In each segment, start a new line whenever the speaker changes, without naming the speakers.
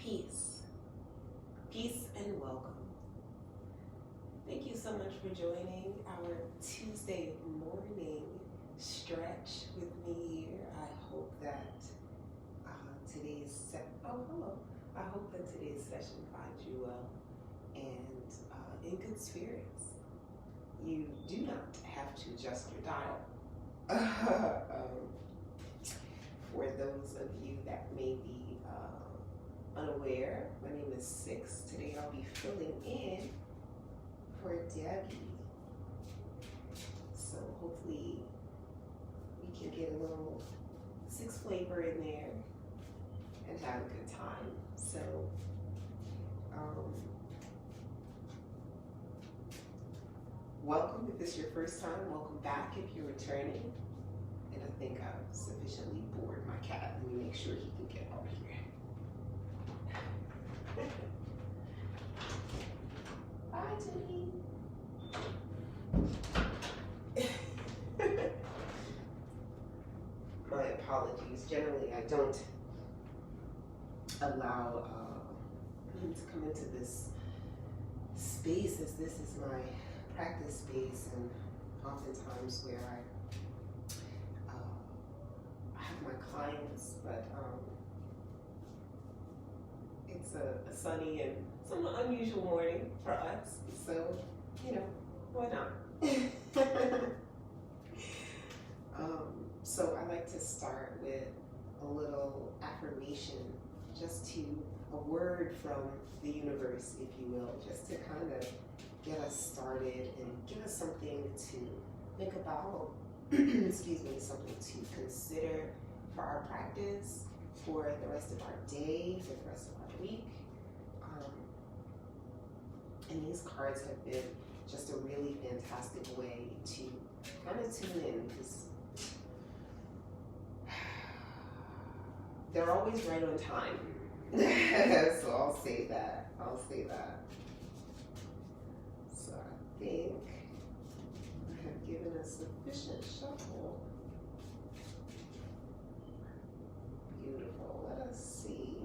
Peace. Peace and welcome. Thank you so much for joining our Tuesday morning stretch with me here. I hope that I hope that today's session finds you well and in good spirits. You do not have to adjust your dial. For those of you that may be unaware, my name is Six. Today I'll be filling in for Debbie. So hopefully we can get a little Six flavor in there and have a good time. So welcome if it's your first time. Welcome back if you're returning. And I think I've sufficiently bored my cat. Let me make sure he can get over here. Bye, Timmy. My apologies. Generally, I don't allow him to come into this space, as this is my practice space, and oftentimes where I have my clients, but it's a sunny and somewhat unusual morning for us, so, why not? So I like to start with a little affirmation, a word from the universe, if you will, just to kind of get us started and give us something to think about, excuse me, something to consider for our practice, for the rest of our day, for the rest of our week. And these cards have been just a really fantastic way to kind of tune in, because they're always right on time. So I'll say that. So I think I have given a sufficient shuffle. Beautiful. Let us see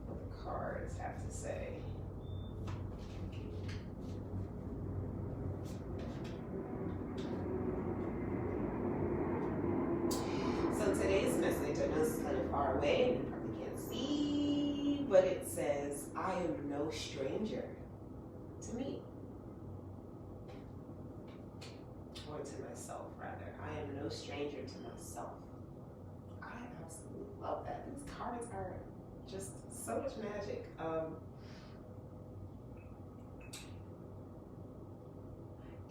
what the cards have to say. So today's message, I know it's kind of far away and you probably can't see, but it says, I am no stranger to me. Or to myself, rather. I am no stranger to myself. I absolutely love that. These cards are just so much magic.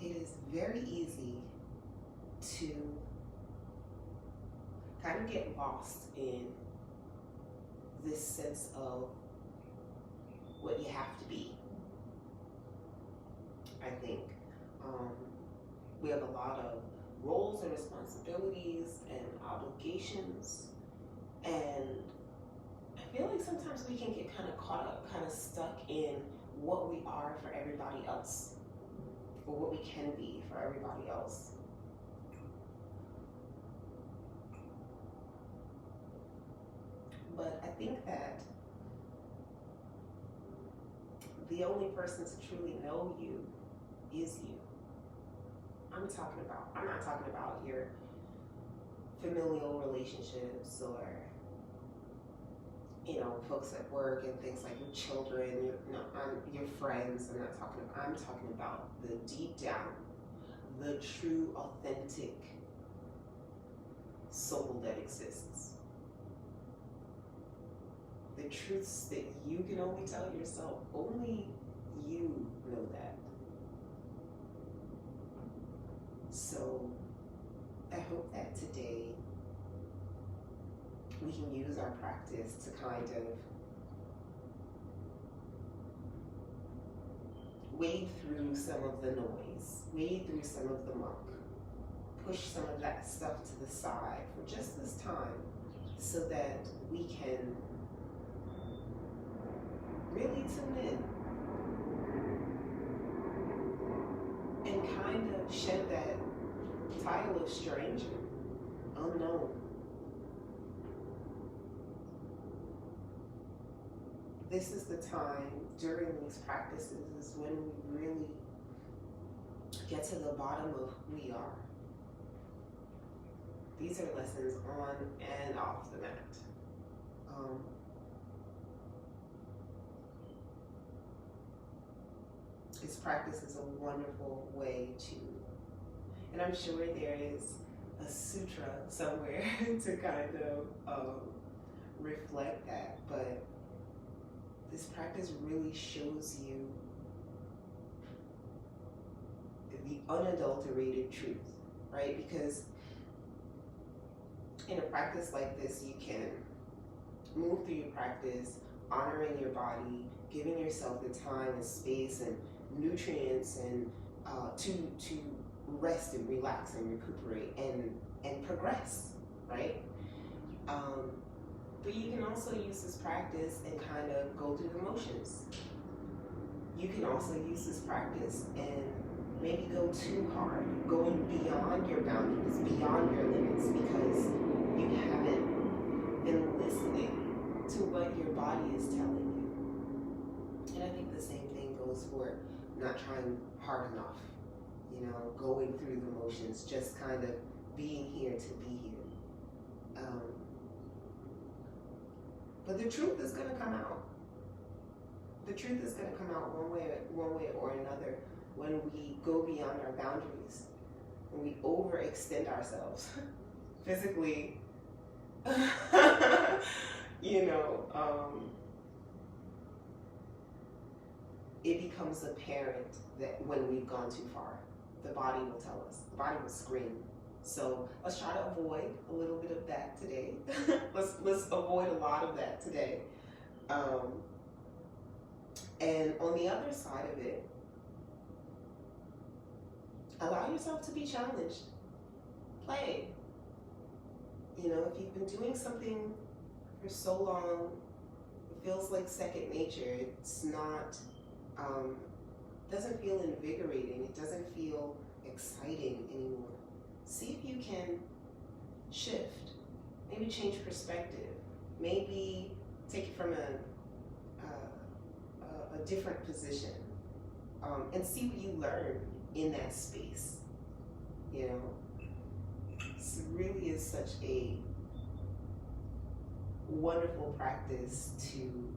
It is very easy to kind of get lost in this sense of what you have to be. I think we have a lot of roles and responsibilities and obligations, and I feel like sometimes we can get kind of caught up, kind of stuck in what we are for everybody else, or what we can be for everybody else. But I think that the only person to truly know you is you. I'm not talking about your familial relationships or, folks at work and things like your children, your friends. I'm talking about the deep down, the true, authentic soul that exists. The truths that you can only tell yourself, only you know that. So I hope that today we can use our practice to kind of wade through some of the noise, wade through some of the muck, push some of that stuff to the side for just this time, so that we can really tune in and kind of shed that title of stranger, unknown. this is the time during these practices is when we really get to the bottom of who we are. These are lessons on and off the mat. This practice is a wonderful way to, and I'm sure there is a sutra somewhere to kind of reflect that, but this practice really shows you the unadulterated truth, right? Because in a practice like this, you can move through your practice, honoring your body, giving yourself the time and space and nutrients and to rest and relax and recuperate and progress, right? But you can also use this practice and kind of go through the motions. You can also use this practice and maybe go too hard, going beyond your boundaries, beyond your limits, because you haven't been listening to what your body is telling you. And I think the same thing goes for not trying hard enough, going through the motions, just kind of being here to be here. But the truth is going to come out. The truth is going to come out one way or another when we go beyond our boundaries, when we overextend ourselves physically. It becomes apparent that when we've gone too far, the body will tell us. The body will scream. So let's try to avoid a little bit of that today. let's avoid a lot of that today. And on the other side of it, allow yourself to be challenged. Play. If you've been doing something for so long, it feels like second nature. It's not, doesn't feel invigorating. It doesn't feel exciting anymore. See if you can shift, maybe change perspective, maybe take it from a different position, and see what you learn in that space. It really is such a wonderful practice to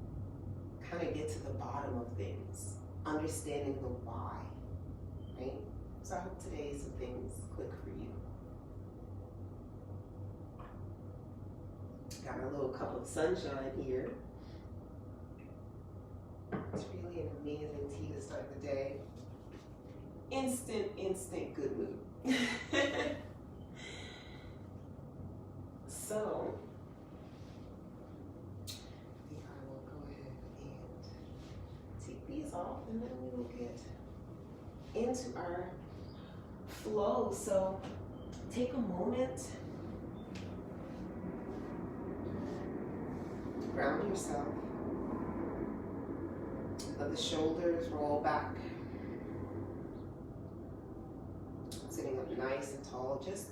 kind of get to the bottom of things, understanding the why, right? So I hope today some things click for you. Got my little cup of sunshine here. It's really an amazing tea to start the day. Instant good mood. So, I will go ahead and take these off, and then we will get into our flow. So, take a moment, ground yourself, let the shoulders roll back, sitting up nice and tall, just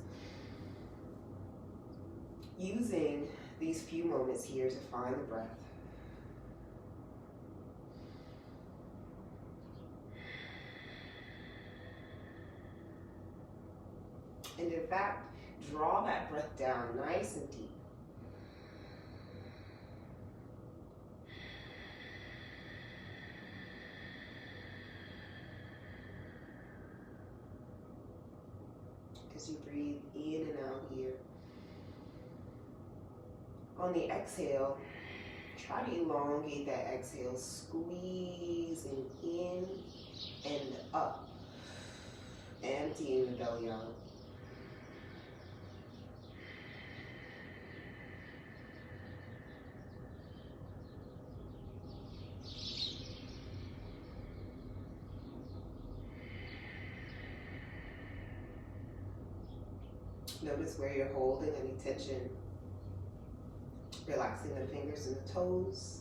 using these few moments here to find the breath. And in fact, draw that breath down nice and deep. As you breathe in and out here. On the exhale, try to elongate that exhale, squeezing in and up, emptying the belly out. Notice where you're holding any tension. Relaxing the fingers and the toes.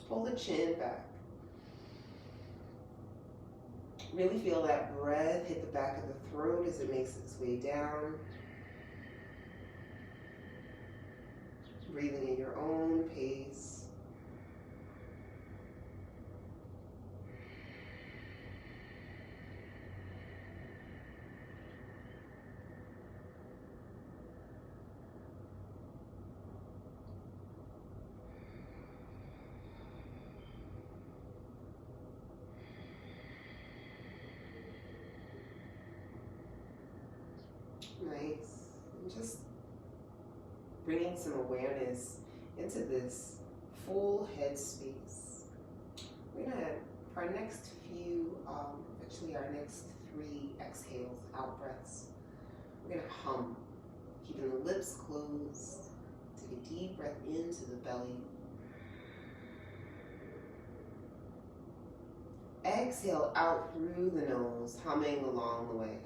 pull the chin back. Really feel that breath hit the back of the throat as it makes its way down. Breathing at your own pace. Nice. And just bringing some awareness into this full head space. We're going to, for our next few, actually our next 3 exhales, out breaths, we're going to hum, keeping the lips closed. Take a deep breath into the belly. Exhale out through the nose, humming along the way.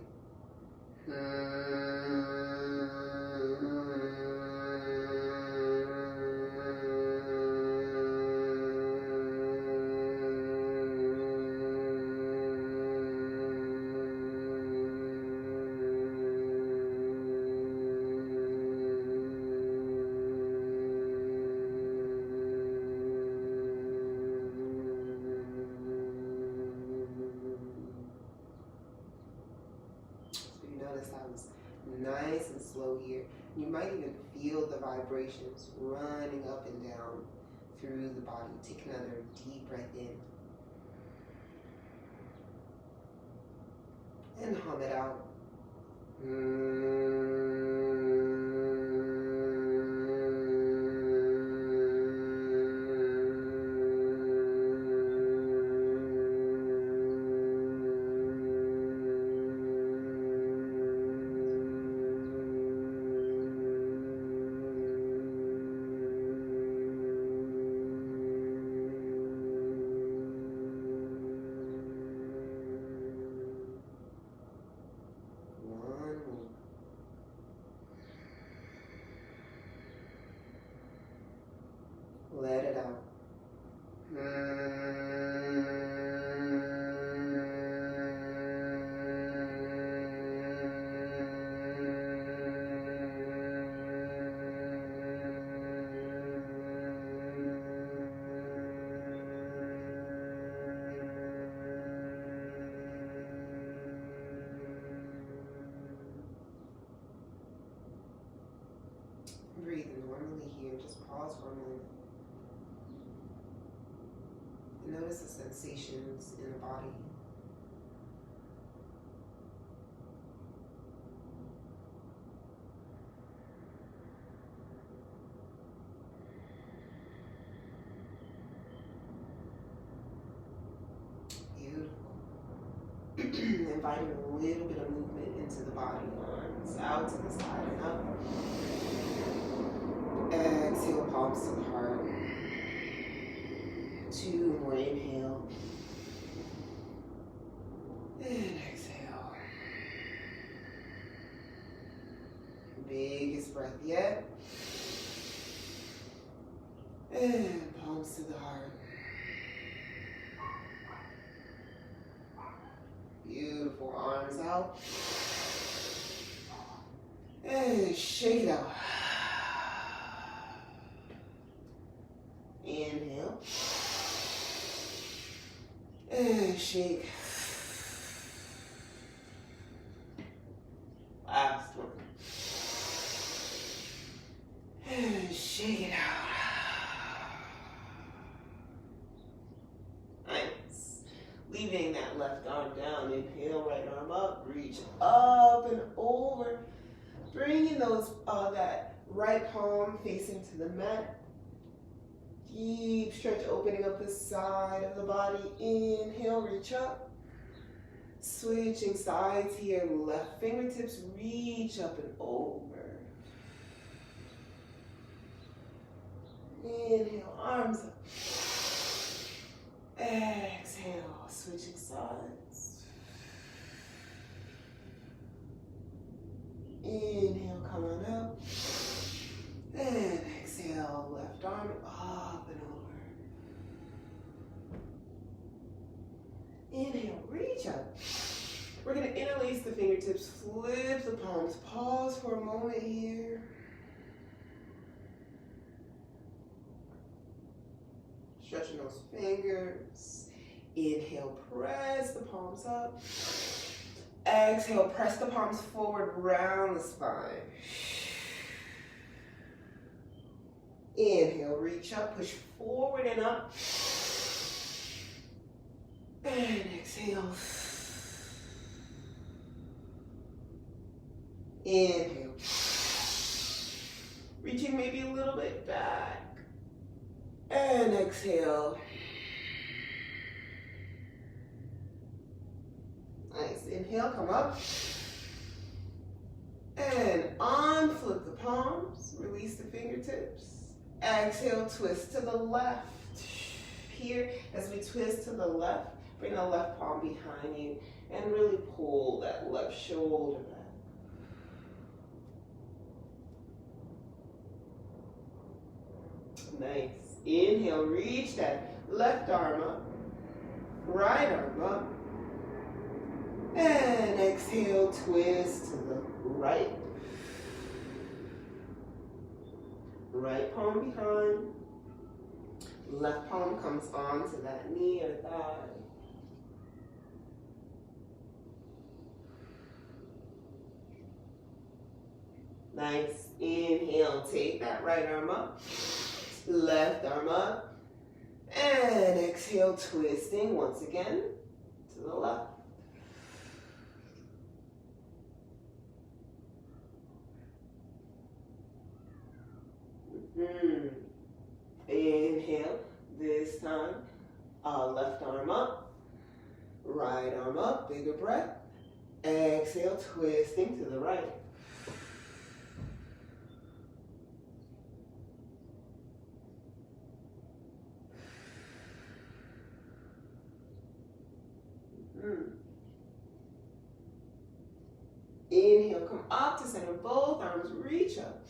Nice and slow here. You might even feel the vibrations running up and down through the body. Take another deep breath in. And hum it out. Let it out. Breathe normally here. Just pause for a moment. Notice the sensations in the body. Beautiful. Inviting a little bit of movement into the body. Arms out to the side and up. Exhale, palms to the heart. 2 more, inhale. And exhale. Biggest breath yet. And palms to the heart. Beautiful, arms out. And shake it out. Inhale. And shake. Last one. And shake it out. Nice. Leaving that left arm down. Inhale, right arm up. Reach up and over. Bringing those that right palm facing to the mat. Deep stretch, opening up the side of the body. Inhale, reach up. Switching sides here. Left fingertips reach up and over. Inhale, arms up. Exhale, switching sides. Inhale, come on up. And exhale, left arm up and over. Inhale, reach up. We're going to interlace the fingertips, flip the palms. Pause for a moment here. Stretching those fingers. Inhale, press the palms up. Exhale, press the palms forward, round the spine. Inhale, reach up, push forward and up. And exhale. Inhale. Reaching maybe a little bit back. And exhale. Nice. Inhale, come up. And unflip the palms. Release the fingertips. Exhale, twist to the left. Here, as we twist to the left, bring the left palm behind you and really pull that left shoulder back. Nice. Inhale, reach that left arm up, right arm up. And exhale, twist to the right. Right palm behind. Left palm comes onto that knee or thigh. Nice. Inhale, take that right arm up. Left arm up. And exhale, twisting once again to the left. Inhale, this time, left arm up, right arm up, bigger breath. Exhale, twisting to the right. Inhale, come up to center, both arms reach up.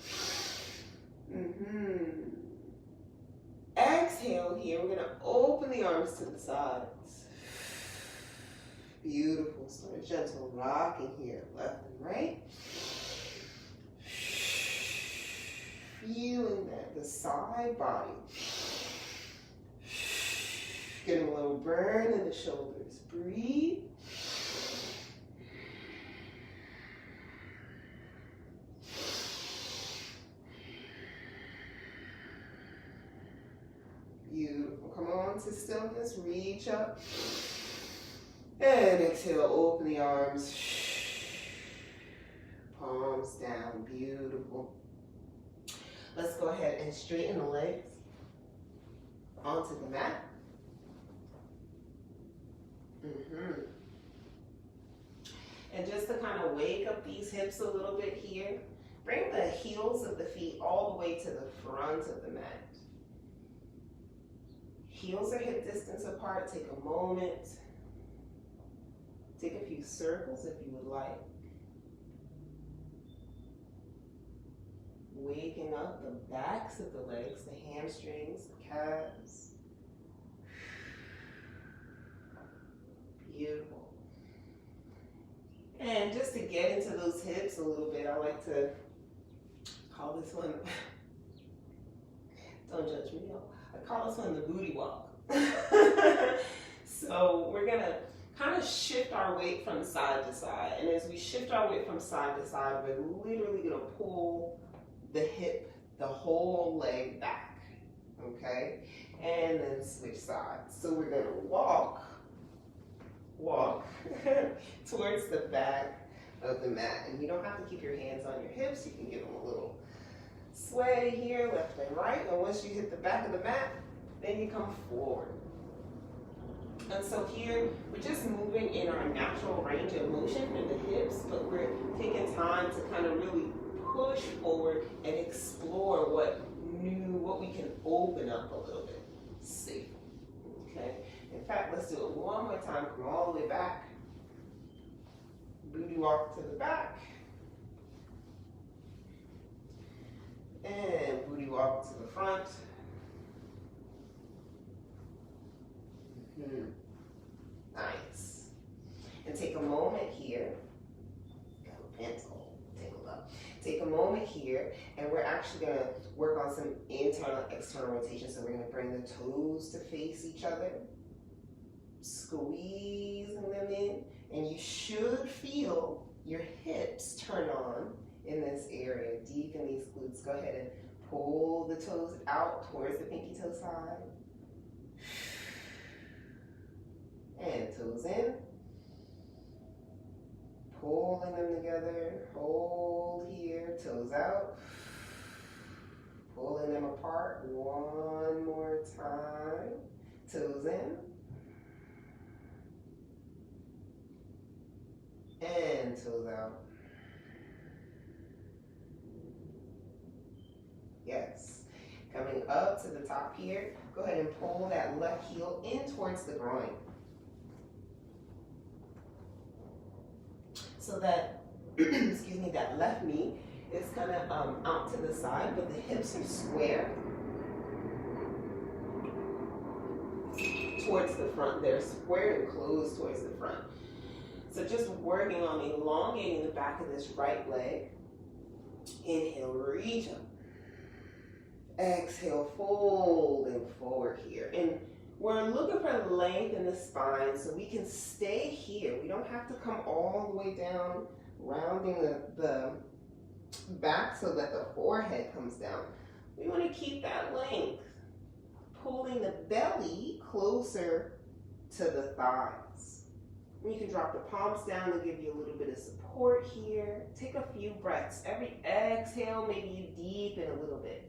Exhale here, we're going to open the arms to the sides. Beautiful. Start a gentle rocking here, left and right. Feeling that, the side body. Getting a little burn in the shoulders. Breathe. Beautiful. Come on to stillness. Reach up. And exhale. Open the arms. Palms down. Beautiful. Let's go ahead and straighten the legs onto the mat. And just to kind of wake up these hips a little bit here, bring the heels of the feet all the way to the front of the mat. Heels are hip distance apart. Take a moment. Take a few circles if you would like. Waking up the backs of the legs, the hamstrings, the calves. Beautiful. And just to get into those hips a little bit, I like to call this one, don't judge me, y'all. I call this one the booty walk. So we're gonna kind of shift our weight from side to side. And as we shift our weight from side to side, we're literally gonna pull the hip, the whole leg back, okay? And then switch sides. So we're gonna walk towards the back of the mat. And you don't have to keep your hands on your hips. You can give them a little sway here, left and right. And once you hit the back of the mat, then you come forward. And so here, we're just moving in our natural range of motion in the hips, but we're taking time to kind of really push forward and explore what we can open up a little bit safely, okay? In fact, let's do it one more time. Come all the way back. Booty walk to the back. And booty walk to the front. Nice. Take a moment here, and we're actually going to work on some internal, external rotation. So we're going to bring the toes to face each other, squeezing them in, and you should feel your hips turn on in this area, deep in these glutes. Go ahead and pull the toes out towards the pinky toe side. And toes in. Pulling them together. Hold here, toes out. Pulling them apart. One more time. Toes in. And toes out. Yes. Coming up to the top here, go ahead and pull that left heel in towards the groin. So that, excuse me, that left knee is kind of out to the side, but the hips are square towards the front. They're square and closed towards the front. So just working on elongating the back of this right leg. Inhale, reach up. Exhale, folding forward here. And we're looking for length in the spine so we can stay here. We don't have to come all the way down, rounding the back so that the forehead comes down. We want to keep that length, pulling the belly closer to the thighs. You can drop the palms down to give you a little bit of support here. Take a few breaths. Every exhale, maybe you deepen a little bit.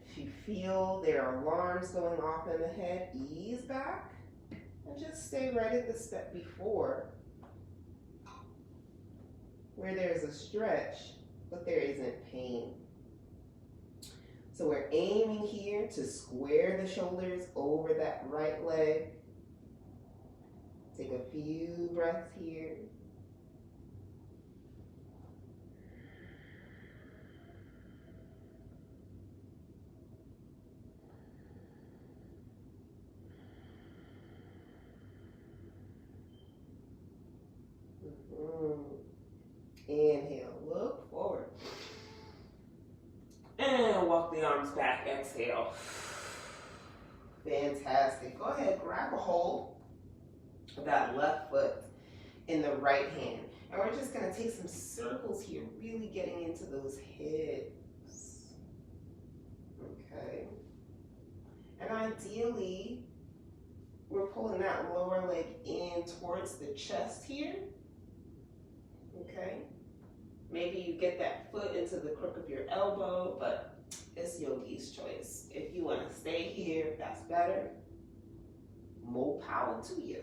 If you feel there are alarms going off in the head, ease back and just stay right at the step before where there's a stretch, but there isn't pain. So we're aiming here to square the shoulders over that right leg. Take a few breaths here. Inhale, look forward. And walk the arms back, exhale. Fantastic. Go ahead, grab a hold of that left foot in the right hand. And we're just gonna take some circles here, really getting into those hips. Okay. And ideally, we're pulling that lower leg in towards the chest here. Okay. Maybe you get that foot into the crook of your elbow, but it's yogi's choice. If you want to stay here, that's better. More power to you.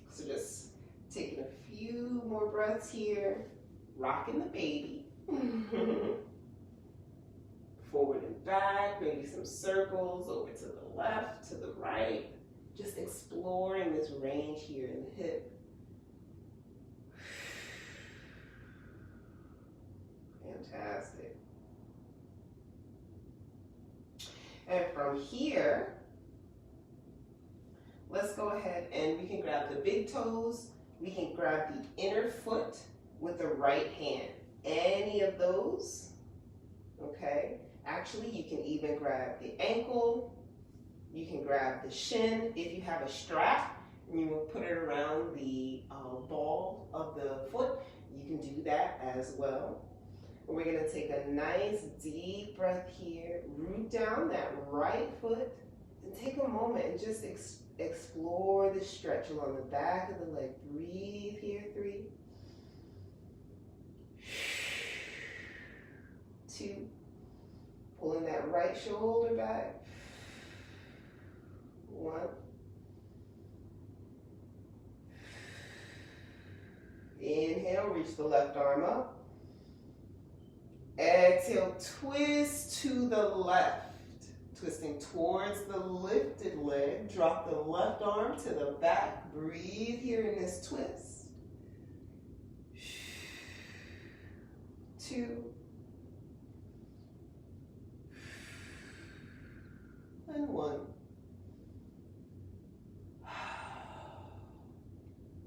So just taking a few more breaths here, rocking the baby. Forward and back, maybe some circles over to the left, to the right. Just exploring this range here in the hip. Fantastic. And from here, let's go ahead and we can grab the big toes. We can grab the inner foot with the right hand. Any of those, okay? Actually, you can even grab the ankle. You can grab the shin. If you have a strap, and you will put it around the ball of the foot, you can do that as well. And we're gonna take a nice deep breath here, root down that right foot, and take a moment and just explore the stretch along the back of the leg. Breathe here, 3, 2, pulling that right shoulder back, 1, inhale, reach the left arm up. Exhale, twist to the left. Twisting towards the lifted leg. Drop the left arm to the back. Breathe here in this twist. 2. And 1.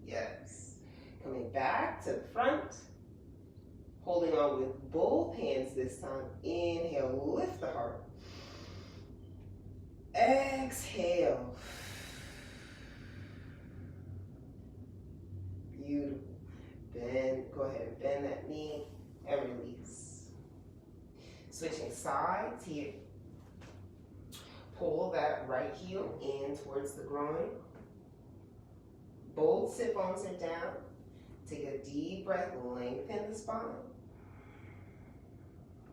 Yes. Coming back to the front. Holding on with both hands this time. Inhale, lift the heart. Exhale. Beautiful. Bend, go ahead and bend that knee and release. Switching sides here. Pull that right heel in towards the groin. Both sit bones are down. Take a deep breath, lengthen the spine.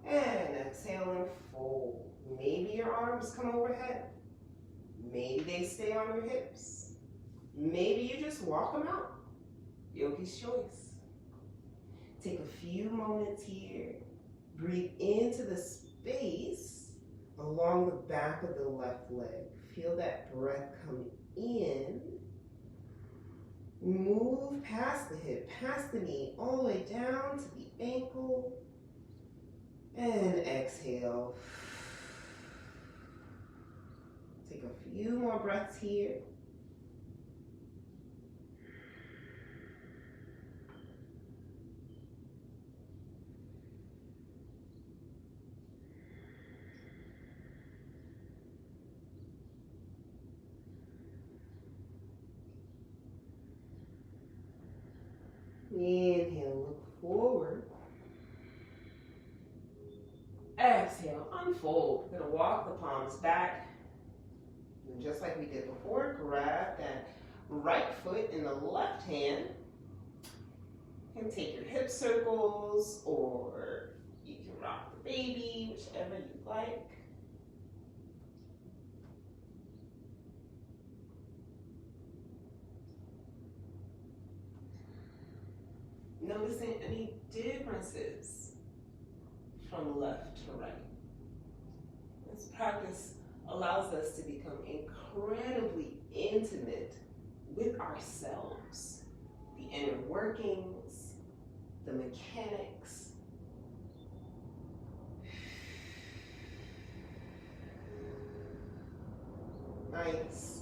And exhale and fold. Maybe your arms come overhead. Maybe they stay on your hips. Maybe you just walk them out. Yogi's choice. Take a few moments here. Breathe into the space along the back of the left leg. Feel that breath come in. Move past the hip, past the knee, all the way down to the ankle. And exhale. Take a few more breaths here. Inhale, look forward. Exhale, unfold. We're gonna walk the palms back. And just like we did before, grab that right foot in the left hand. And take your hip circles, or you can rock the baby, whichever you like. Noticing any differences from left to right. This practice allows us to become incredibly intimate with ourselves, the inner workings, the mechanics. Nice.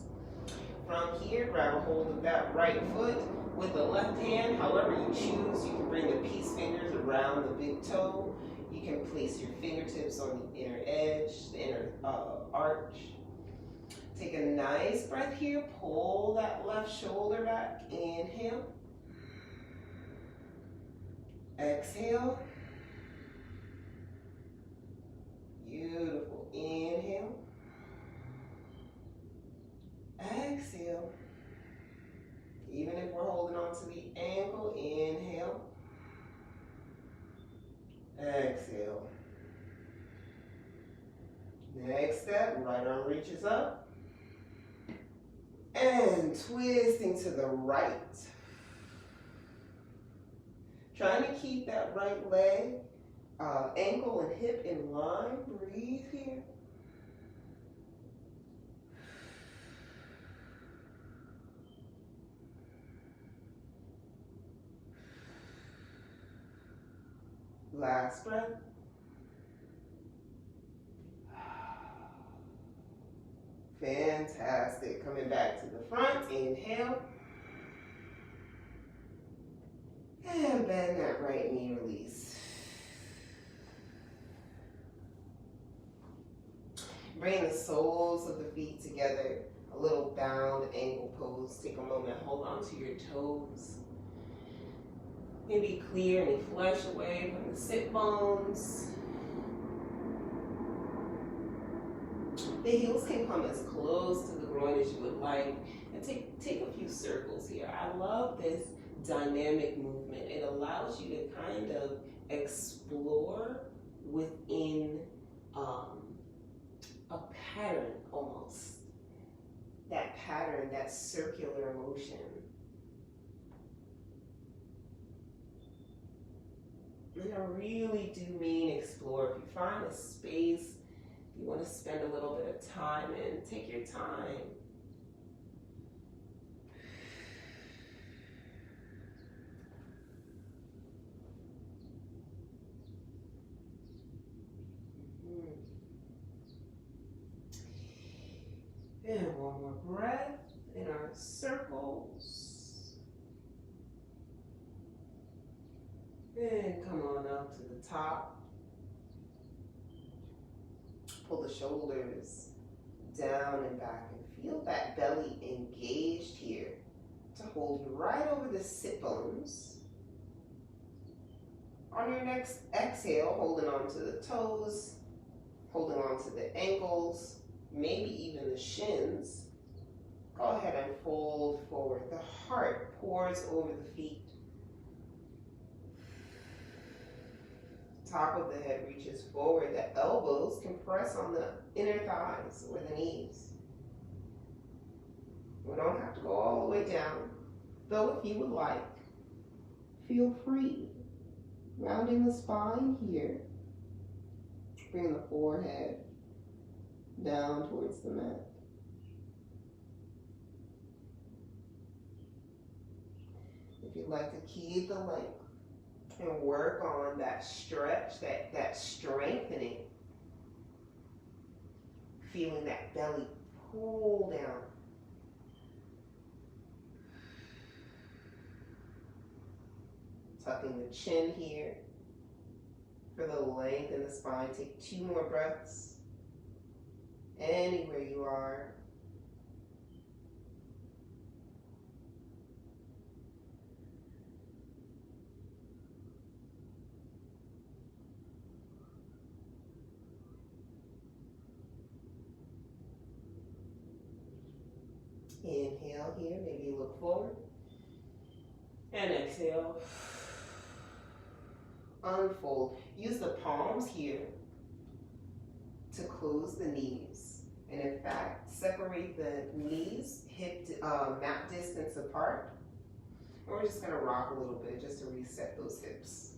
From here, grab a hold of that right foot with the left hand. However you choose, you can bring the peace fingers around the big toe. You can place your fingertips on the inner edge, the inner arch. Take a nice breath here. Pull that left shoulder back. Inhale. Exhale. Beautiful. Inhale. Exhale. Even if we're holding on to the ankle, inhale. Exhale. Next step, right arm reaches up. And twisting to the right. Trying to keep that right leg, ankle and hip in line. Breathe here. Last breath. Fantastic. Coming back to the front. Inhale. And bend that right knee, release. Bring the soles of the feet together. A little bound ankle pose. Take a moment, hold on to your toes. Maybe clear any flesh away from the sit bones. The heels can come as close to the groin as you would like. And take a few circles here. I love this dynamic movement. It allows you to kind of explore within a pattern almost. That pattern, that circular motion. And I really do mean explore. If you find a space, you want to spend a little bit of time in, take your time. And one more breath in our circles. And come on up to the top. Pull the shoulders down and back and feel that belly engaged here to hold you right over the sit bones. On your next exhale, holding on to the toes, holding on to the ankles, maybe even the shins. Go ahead and fold forward. The heart pours over the feet. Top of the head reaches forward. The elbows can press on the inner thighs or the knees. We don't have to go all the way down, though if you would like, feel free. Rounding the spine here. Bring the forehead down towards the mat. If you'd like to keep the length and work on that stretch, that strengthening, feeling that belly pull down. Tucking the chin here for the length in the spine. Take 2 more breaths. Anywhere you are. Inhale here, maybe look forward. And exhale. Unfold. Use the palms here to close the knees. And in fact, separate the knees, hip mat distance apart. And we're just going to rock a little bit just to reset those hips.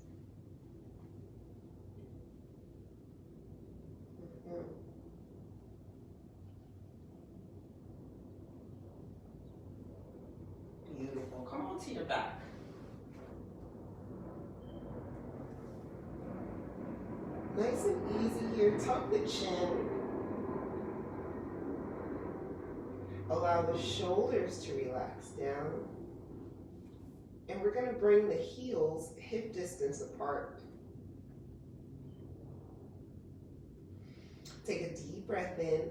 Beautiful. Come on to your back. Nice and easy here. Tuck the chin. Allow the shoulders to relax down. And we're going to bring the heels hip distance apart. Take a deep breath in.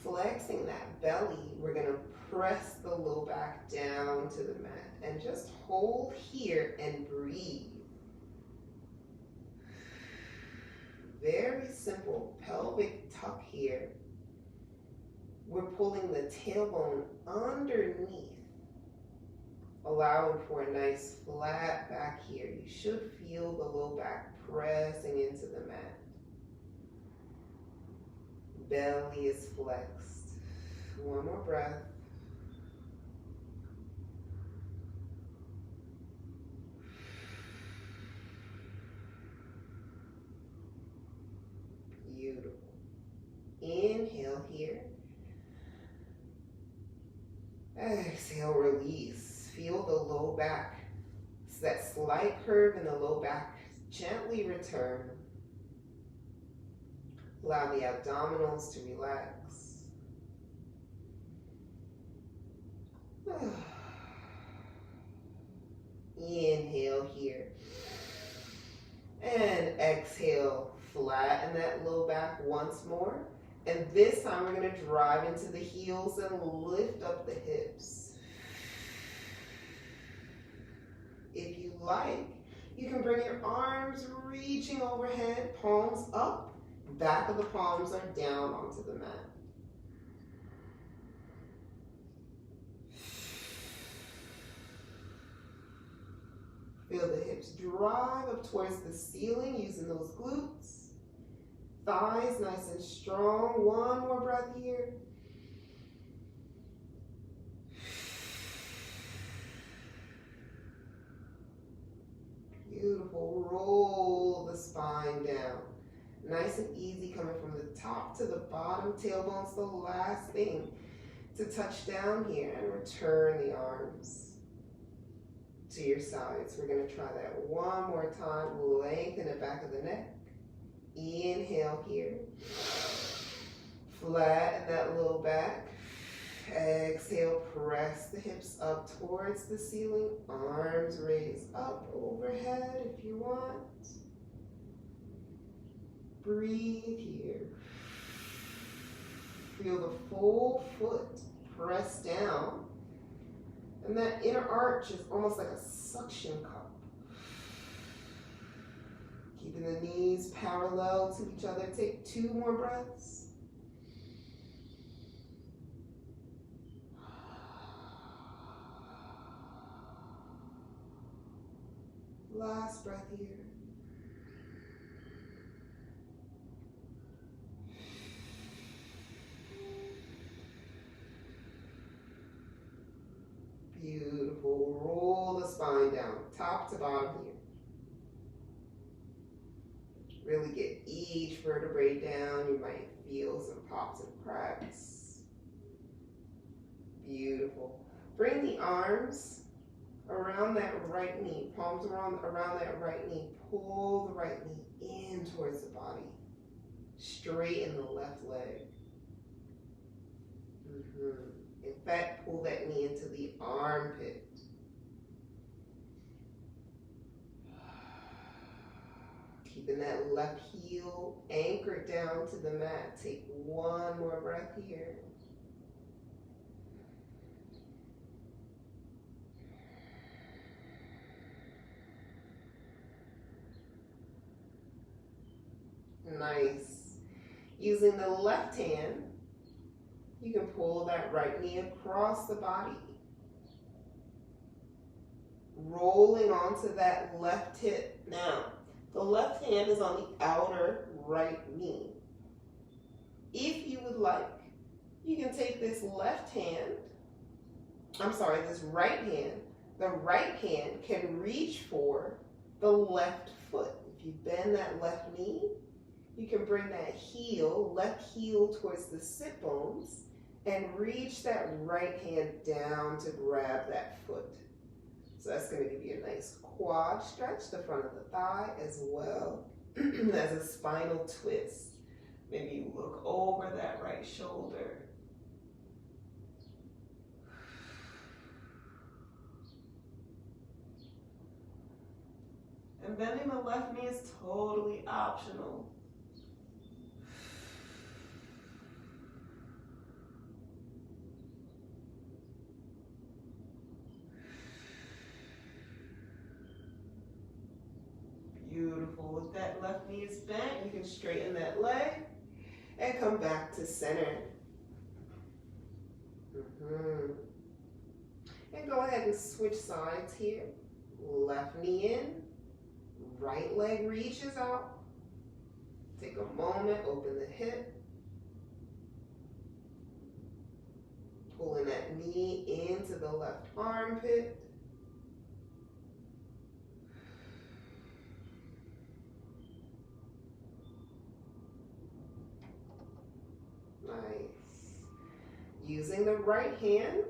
Flexing that belly, we're going to press the low back down to the mat. And just hold here and breathe. Very simple pelvic tuck here. We're pulling the tailbone underneath, allowing for a nice flat back here. You should feel the low back pressing into the mat. Belly is flexed. 1 more breath. Beautiful. Inhale here. Exhale, release. Feel the low back. It's that slight curve in the low back. Gently return. Allow the abdominals to relax. Inhale here. And exhale, flatten that low back once more. And this time we're going to drive into the heels and lift up the hips. If you like, you can bring your arms reaching overhead, palms up. Back of the palms are down onto the mat. Feel the hips drive up towards the ceiling using those glutes. Thighs nice and strong. 1 more breath here. Beautiful. Roll the spine down. Nice and easy coming from the top to the bottom. Tailbone's the last thing to touch down here, and return the arms to your sides. We're going to try that 1 more time. Lengthen the back of the neck. Inhale here. Flatten that low back. Exhale, press the hips up towards the ceiling. Arms raise up overhead if you want. Breathe here. Feel the full foot press down. And that inner arch is almost like a suction cup. Keeping the knees parallel to each other. Take 2 more breaths. Last breath here. Beautiful. Roll the spine down, top to bottom here. Really get each vertebrae down. You might feel some pops and cracks. Beautiful. Bring the arms around that right knee, palms around that right knee. Pull the right knee in towards the body. Straighten the left leg. In fact, pull that knee into the armpit. Keeping that left heel anchored down to the mat. Take 1 more breath here. Nice. Using the left hand, you can pull that right knee across the body. Rolling onto that left hip. Now, the left hand is on the outer right knee. If you would like, you can take this this right hand. The right hand can reach for the left foot. If you bend that left knee, you can bring that left heel towards the sit bones and reach that right hand down to grab that foot. So that's going to give you a nice quad stretch, the front of the thigh, as well as a spinal twist. Maybe you look over that right shoulder. And bending the left knee is totally optional. Beautiful. If that left knee is bent, you can straighten that leg and come back to center. And go ahead and switch sides here. Left knee in, right leg reaches out. Take a moment, open the hip. Pulling that knee into the left armpit. Nice. Using the right hand,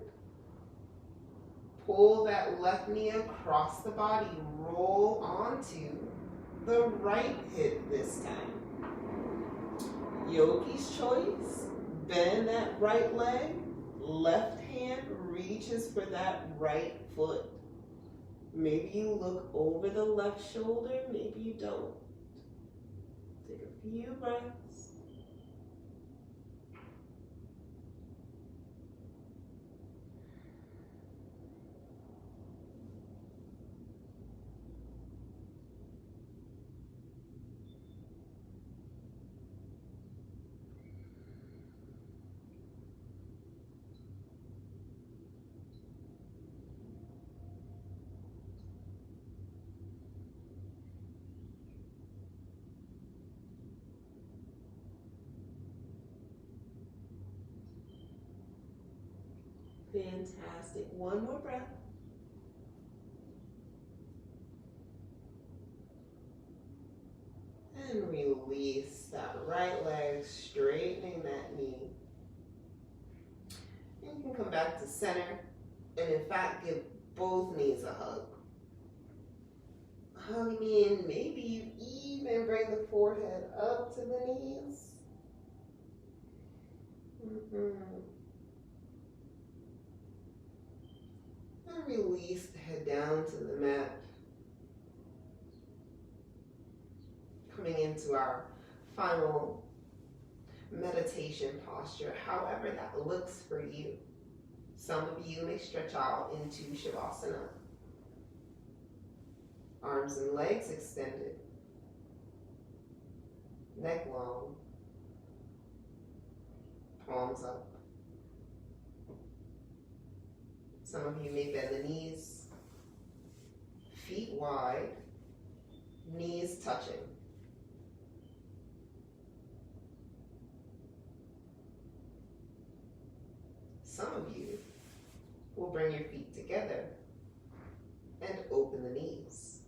pull that left knee across the body. Roll onto the right hip this time. Yogi's choice. Bend that right leg. Left hand reaches for that right foot. Maybe you look over the left shoulder. Maybe you don't. Take a few breaths. Fantastic. 1 more breath. And release that right leg, straightening that knee. And you can come back to center and in fact give both knees a hug. Hug in, maybe you even bring the forehead up to the knees. released, head down to the mat. Coming into our final meditation posture, however that looks for you. Some of you may stretch out into Shavasana. Arms and legs extended. Neck long. Palms up. Some of you may bend the knees. Feet wide. Knees touching. Some of you will bring your feet together and open the knees.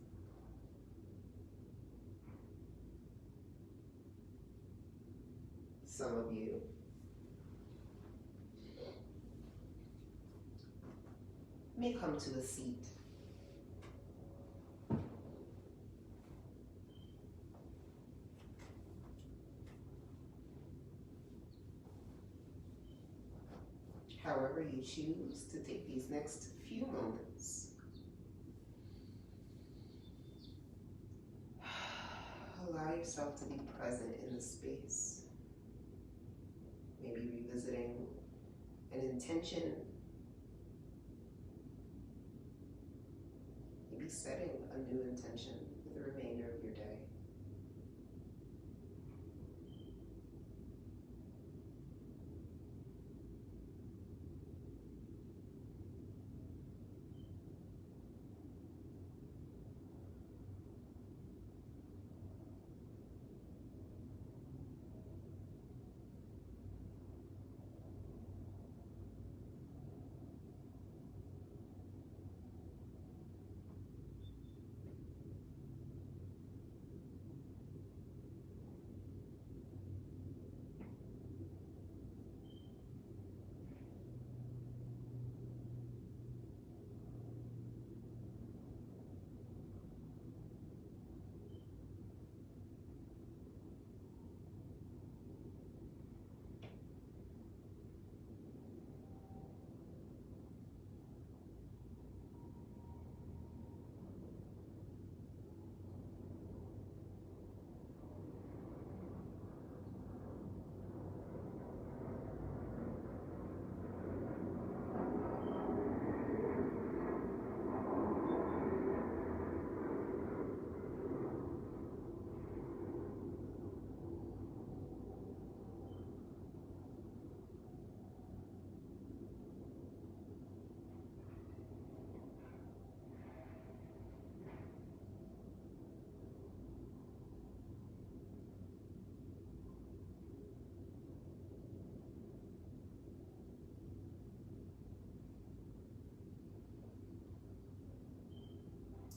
Some of you may come to a seat. However you choose to take these next few moments, allow yourself to be present in the space. Maybe revisiting an intention. Maybe setting a new intention for the remainder of your day.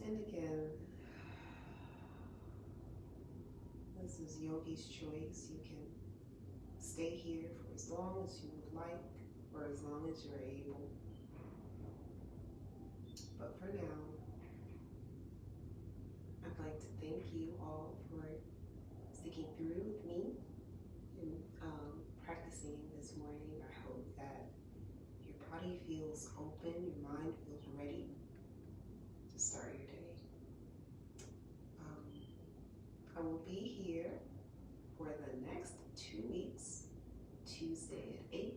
And again, this is Yogi's choice. You can stay here for as long as you would like, or as long as you're able. But for now, I'd like to thank you all for sticking through with me and practicing this morning. I hope that your body feels open, your mind feels ready to start your day. I will be here for the next 2 weeks, Tuesday at 8,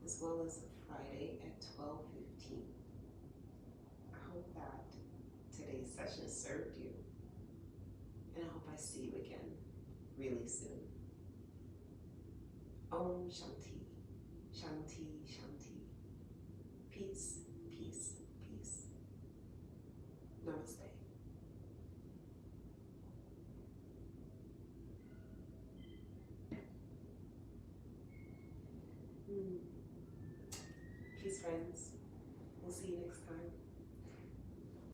as well as Friday at 12:15. I hope that today's session served you, and I hope I see you again really soon. Om Shanti, Shanti, Shanti. Peace, peace, peace. Namaste.